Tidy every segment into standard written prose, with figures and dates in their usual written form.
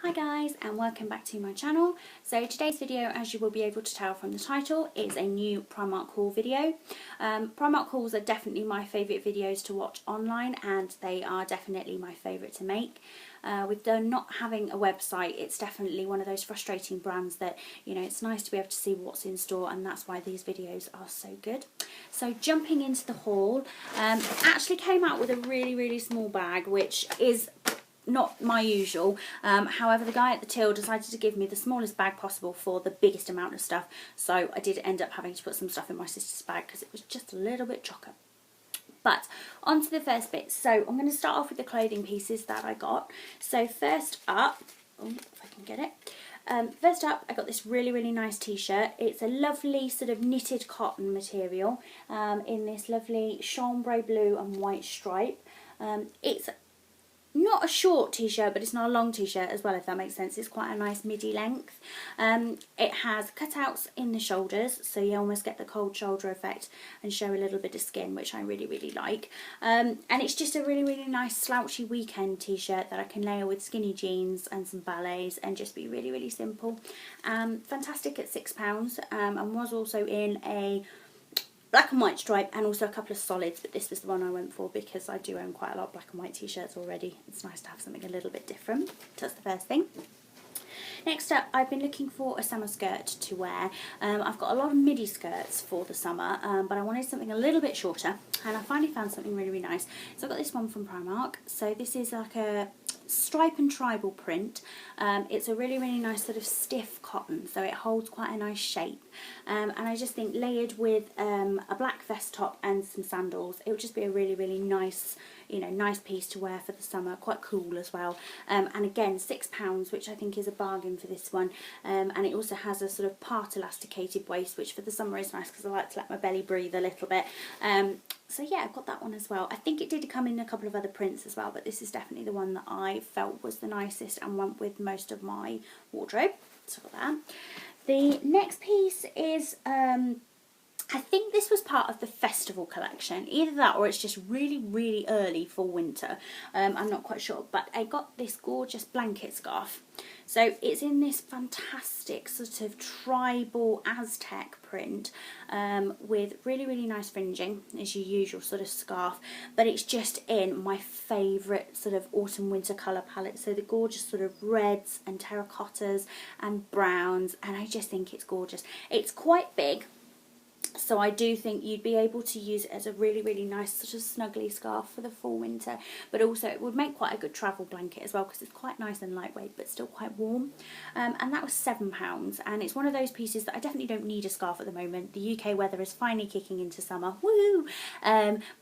Hi guys, and welcome back to my channel. So today's video, as you will be able to tell from the title, is a new Primark haul video. Primark hauls are definitely my favourite videos to watch online, and they are definitely my favourite to make. With them not having a website, it's definitely one of those frustrating brands that, you know, it's nice to be able to see what's in store, and that's why these videos are so good. So jumping into the haul, actually came out with a really small bag, which is not my usual. However, the guy at the till decided to give me the smallest bag possible for the biggest amount of stuff, so I did end up having to put some stuff in my sister's bag because it was just a little bit chocker. But on to the first bit. So I'm going to start off with the clothing pieces that I got. So first up, if I can get it, first up I got this really nice t-shirt. It's a lovely sort of knitted cotton material in this lovely chambray blue and white stripe. It's not a short t-shirt, but it's not a long t-shirt as well, if that makes sense. It's quite a nice midi length. It has cutouts in the shoulders, so you almost get the cold shoulder effect and show a little bit of skin, which I really like. And it's just a really nice slouchy weekend t-shirt that I can layer with skinny jeans and some ballets and just be really simple. Fantastic at £6, and was also in a black and white stripe and also a couple of solids, but this was the one I went for because I do own quite a lot of black and white t-shirts already. It's nice to have something a little bit different. That's the first thing. Next up, I've been looking for a summer skirt to wear. I've got a lot of midi skirts for the summer, but I wanted something a little bit shorter, and I finally found something really nice. So I got this one from Primark. So this is like a stripe and tribal print. It's a really nice sort of stiff cotton, so it holds quite a nice shape. And I just think layered with a black vest top and some sandals, it would just be a really nice, you know, nice piece to wear for the summer. Quite cool as well. And again, £6, which I think is a bargain for this one. And it also has a sort of part elasticated waist, which for the summer is nice because I like to let my belly breathe a little bit. So yeah, I've got that one as well. I think it did come in a couple of other prints as well, but this is definitely the one that I felt was the nicest and went with most of my wardrobe. So I've got that. The next piece is, I think this was part of the festival collection. Either that or it's just really early for winter. I'm not quite sure, but I got this gorgeous blanket scarf. So it's in this fantastic sort of tribal Aztec print with really nice fringing, as your usual sort of scarf, but it's just in my favourite sort of autumn winter colour palette. So the gorgeous sort of reds and terracottas and browns, and I just think it's gorgeous. It's quite big, so I do think you'd be able to use it as a really nice sort of snuggly scarf for the full winter, but also it would make quite a good travel blanket as well because it's quite nice and lightweight but still quite warm. And that was £7, and it's one of those pieces that I definitely don't need a scarf at the moment. The UK weather is finally kicking into summer, woo!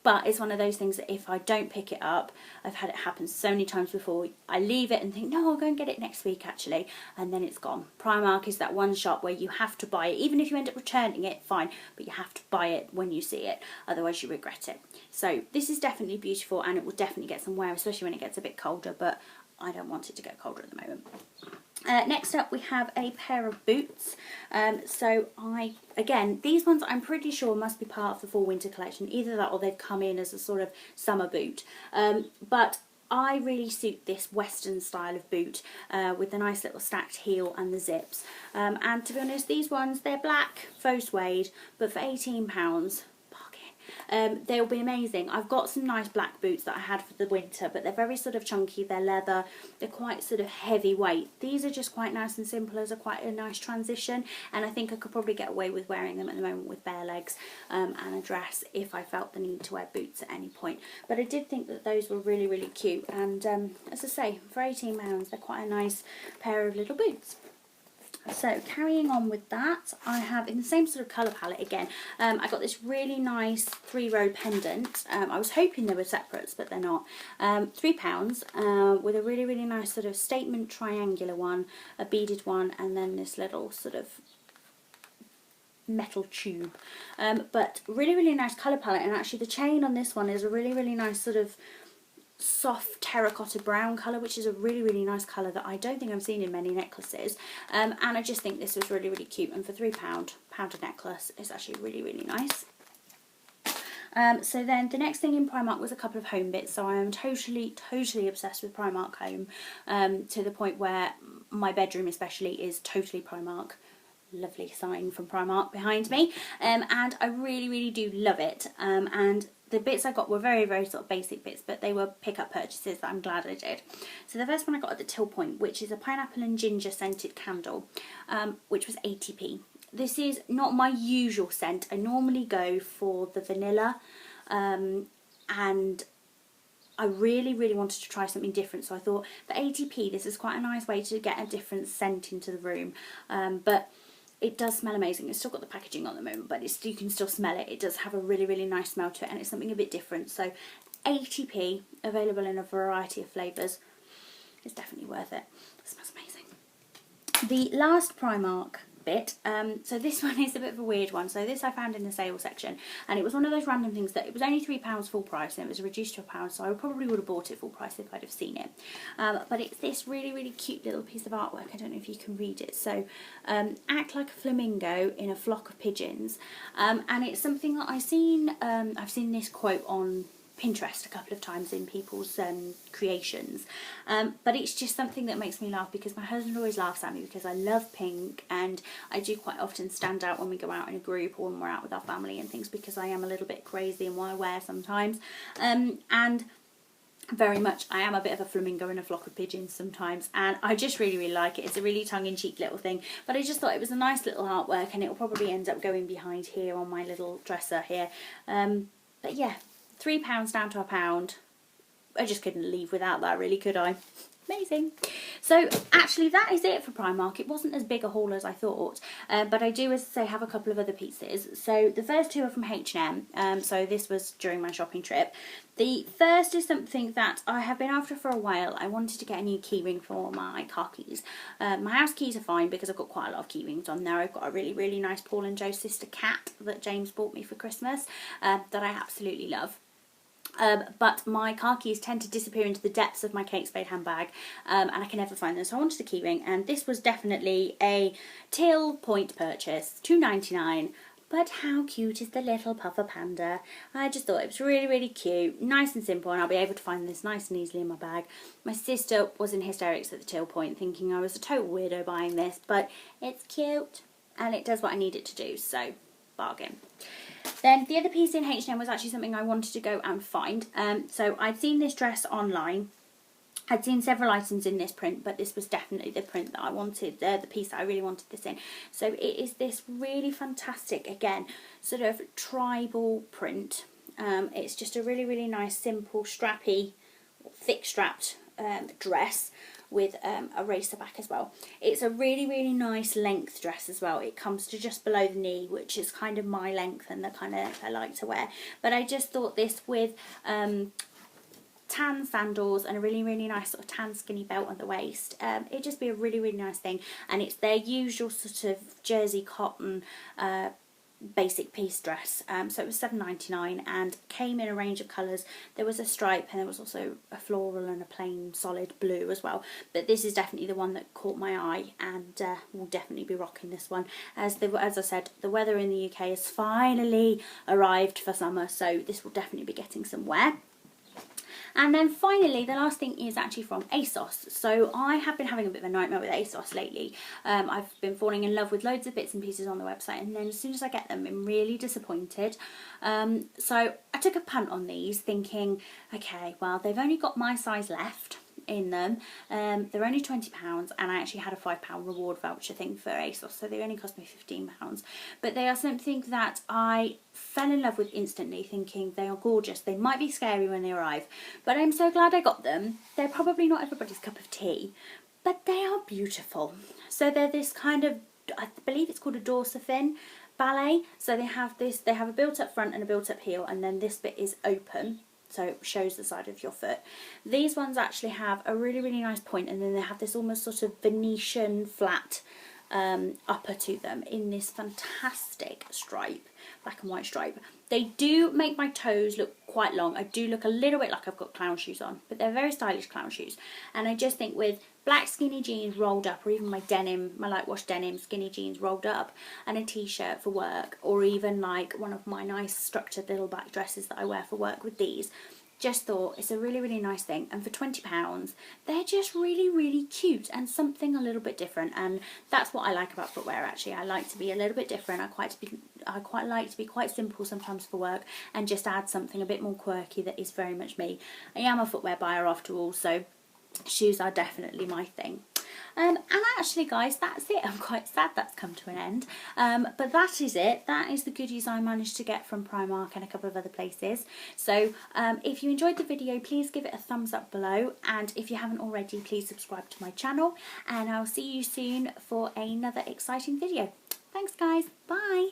But it's one of those things that if I don't pick it up, I've had it happen so many times before, I leave it and think, no, I'll go and get it next week actually, and then it's gone. Primark is that one shop where you have to buy it. Even if you end up returning it, fine, but you have to buy it when you see it, otherwise you regret it. So this is definitely beautiful, and it will definitely get some wear, especially when it gets a bit colder, but I don't want it to get colder at the moment. Next up we have a pair of boots. So again, these ones I'm pretty sure must be part of the fall winter collection, either that or they've come in as a sort of summer boot. But I really suit this western style of boot with the nice little stacked heel and the zips. And to be honest, these ones, they're black, faux suede, but for £18, they'll be amazing. I've got some nice black boots that I had for the winter, but they're very sort of chunky, they're leather, they're quite sort of heavyweight. These are just quite nice and simple as quite a nice transition, and I think I could probably get away with wearing them at the moment with bare legs and a dress if I felt the need to wear boots at any point. But I did think that those were really cute, and as I say, for £18 they're quite a nice pair of little boots. So carrying on with that, I have in the same sort of colour palette again, I got this really nice 3-row pendant. I was hoping they were separates, but they're not. £3 with a really nice sort of statement triangular one, a beaded one, and then this little sort of metal tube. But really nice colour palette, and actually the chain on this one is a really nice sort of soft terracotta brown colour, which is a really nice colour that I don't think I've seen in many necklaces, and I just think this was really cute, and for £3 pound a necklace, it's actually really nice. So then the next thing in Primark was a couple of home bits. So I am totally obsessed with Primark home, to the point where my bedroom especially is totally Primark. Lovely sign from Primark behind me, and I really do love it, and the bits I got were very sort of basic bits, but they were pick-up purchases that I'm glad I did. So the first one I got at the till point, which is a pineapple and ginger scented candle, which was 80p. This is not my usual scent. I normally go for the vanilla, and I really wanted to try something different, so I thought for 80p this is quite a nice way to get a different scent into the room, but it does smell amazing. It's still got the packaging on the moment, but you can still smell it. It does have a really nice smell to it, and it's something a bit different. So 80p, available in a variety of flavours. It's definitely worth it. It smells amazing. The last Primark bit, so this one is a bit of a weird one. So this I found in the sale section, and it was one of those random things that it was only £3 full price, and it was reduced to £1, so I probably would have bought it full price if I'd have seen it. But it's this really cute little piece of artwork. I don't know if you can read it. So act like a flamingo in a flock of pigeons, and it's something that I've seen this quote on Pinterest a couple of times in people's creations, but it's just something that makes me laugh, because my husband always laughs at me because I love pink, and I do quite often stand out when we go out in a group or when we're out with our family and things, because I am a little bit crazy in what I wear sometimes, and very much I am a bit of a flamingo in a flock of pigeons sometimes, and I just really like it. It's a really tongue-in-cheek little thing, but I just thought it was a nice little artwork, and it will probably end up going behind here on my little dresser here, but yeah, £3 down to £1. I just couldn't leave without that, really, could I? Amazing. So actually that is it for Primark. It wasn't as big a haul as I thought, but I do, as I say, have a couple of other pieces. So the first two are from H&M, so this was during my shopping trip. The first is something that I have been after for a while. I wanted to get a new keyring for my car keys. My house keys are fine because I've got quite a lot of key rings on there. I've got a really nice Paul and Joe's sister cat that James bought me for Christmas, that I absolutely love. But my car keys tend to disappear into the depths of my Kate Spade handbag, and I can never find them, so I wanted a keyring, and this was definitely a till point purchase, £2.99. But how cute is the little puffer panda? I just thought it was really cute, nice and simple, and I'll be able to find this nice and easily in my bag. My sister was in hysterics at the till point, thinking I was a total weirdo buying this, but it's cute and it does what I need it to do, so bargain. Then the other piece in H&M was actually something I wanted to go and find. So I'd seen this dress online. I'd seen several items in this print, but this was definitely the print that I wanted, the piece that I really wanted this in. So it is this really fantastic, again, sort of tribal print. It's just a really nice, simple, strappy, thick strapped dress with a racer back as well. It's a really nice length dress as well. It comes to just below the knee, which is kind of my length and the kind of I like to wear. But I just thought this with tan sandals and a really nice sort of tan skinny belt on the waist, it'd just be a really nice thing. And it's their usual sort of jersey cotton basic piece dress, so it was £7.99 and came in a range of colours. There was a stripe and there was also a floral and a plain solid blue as well, but this is definitely the one that caught my eye, and we'll definitely be rocking this one, as I said, the weather in the UK has finally arrived for summer, so this will definitely be getting some wear. And then finally, the last thing is actually from ASOS. So I have been having a bit of a nightmare with ASOS lately. I've been falling in love with loads of bits and pieces on the website, and then as soon as I get them, I'm really disappointed. So I took a punt on these, thinking, okay, well, they've only got my size left in them. They're only £20, and I actually had a £5 reward voucher thing for ASOS, so they only cost me £15. But they are something that I fell in love with instantly, thinking they are gorgeous. They might be scary when they arrive, but I'm so glad I got them. They're probably not everybody's cup of tea, but they are beautiful. So they're this kind of, I believe it's called a dorsifin ballet. So they have a built up front and a built up heel, and then this bit is open, so it shows the side of your foot. These ones actually have a really nice point, and then they have this almost sort of Venetian flat upper to them in this fantastic stripe, black and white stripe. They do make my toes look quite long. I do look a little bit like I've got clown shoes on, but they're very stylish clown shoes. And I just think with black skinny jeans rolled up, or even my denim, my light wash denim skinny jeans rolled up, and a t-shirt for work, or even like one of my nice structured little black dresses that I wear for work with these, just thought it's a really, really nice thing. And for £20 they're just really, really cute and something a little bit different. And that's what I like about footwear, actually. I like to be a little bit different. I quite like to be quite simple sometimes for work and just add something a bit more quirky that is very much me. I am a footwear buyer after all, so shoes are definitely my thing. And actually, guys, that's it. I'm quite sad that's come to an end. But that is it. That is the goodies I managed to get from Primark and a couple of other places. So if you enjoyed the video, please give it a thumbs up below. And if you haven't already, please subscribe to my channel. And I'll see you soon for another exciting video. Thanks, guys. Bye.